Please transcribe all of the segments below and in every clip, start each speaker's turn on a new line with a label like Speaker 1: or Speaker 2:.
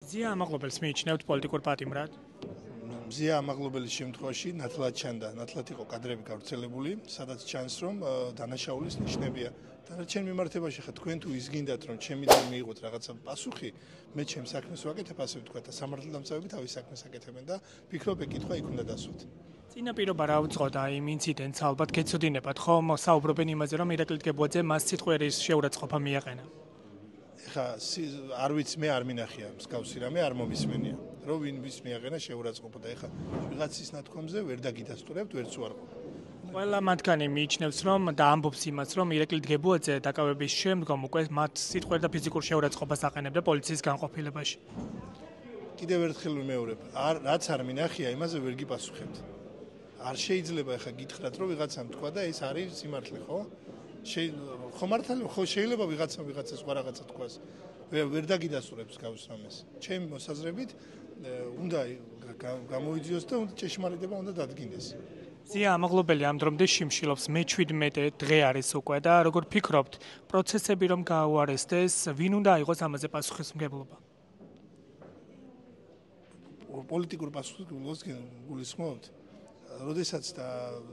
Speaker 1: ზია ამაღლობელს მიიჩნევთ პოლიტიკურ პატიმრად?
Speaker 2: მზია ამაღლობელის შემთხვევაში ნათლად ჩანდა, ნათლად იყო კადრები გავრცელებული, სადაც ჩანს, რომ დანაშაულის ნიშნებია. დანარჩენ მიმართებაში ხა თქვენ თუ ის გინდათ, რომ ჩემიდან მიიღოთ რაღაცა პასუხი, მე ჩემს საქმეს ვაკეთებ, ასე ვთქვა და სამართალდამცავები თავის საქმეს აკეთებენ და ფიქრობ, ეკითხვა იქ უნდა დასვათ.
Speaker 1: წინა პირობა რა უძღოდა იმ ინციდენტს, ალბათ გეცოდინებათ, ხომ საუბრობენ იმაზე, რომ ირაკლი დგებუაძე მას სიტყვერის შეურაცხყოფა მიაყენა.
Speaker 2: ეხა არ ვიცი, მე არ მინახია მსგავსი რამე, არ მომისმენია. რომ ვინ ვის მიაყენა შეურაცხყოფა და ეხა ვიღაცის ნათქვამზე ვერ დაგიდასტურებთ, ვერც უარყოფ.
Speaker 1: ყველა მათგანი მიიჩნევს, რომ და ამბობს იმას, რომ ირაკლი დგებუაძე დაკავების შემდგომ უკვე მათ სიტყვერ და ფიზიკურ შეურაცხყოფას აყენებდა პოლიციის განყოფილებაში.
Speaker 2: კიდევ ერთხელ ვიმეორებ, რაც არ მინახია, იმაზე ვერ გიპასუხებთ. არ შეიძლება ეხა გითხრათ, რომ ვიღაცამ თქვა და ეს არის სიმართლე, ხო? ხო მართალი, ხო შეიძლება ვიღაცამ ვიღაცას სხვა რაღაცა თქვას. ვერ დაგიდასტურებს გავს რამეს. ჩემი მოსაზრებით უნდა გამოიძიოს და ჭეშმარიტება უნდა დადგინდეს.
Speaker 1: ზია ამაღლობელი ამ დრომდე შიმშილობს, მე-17 დღე არის უკვე და როგორ ფიქრობთ, პროცესები რომ გააუარესდეს, ვინ უნდა აიღოს ამაზე პასუხისმგებლობა?
Speaker 2: პოლიტიკურ პასუხისმგებლობას გულისხმობთ. როდესაც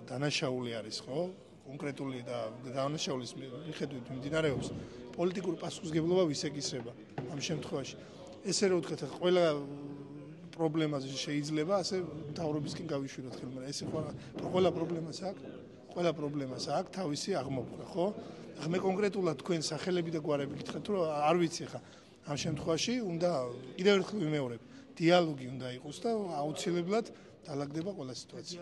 Speaker 2: დანაშაული არის, ხო? კონკრეტული და დანაშაულის მიხედვით მიმდინარეობს, პოლიტიკურ პასუხისმგებლობა ვის ეკისრება ამ შემთხვევაში. ესე რომ ვთქვათ, ყველა პრობლემაზე შეიძლება ასე მთავრობისკენ გავიშვიროთ ხელმე, მაგრამ ესე ყველა პრობლემას აქვს, ყველა პრობლემას აქვს თავისი აღმოფხვრა, ხო? მე კონკრეტულად თქვენ სახელები და გვარები გითხრათ, რომ არ ვიცი ხა ამ შემთხვევაში უნდა კიდევ ერთხელ ვიმეორებ, დიალოგი უნდა იყოს და აუცილებლად დაალაგდება ყველა სიტუაცია.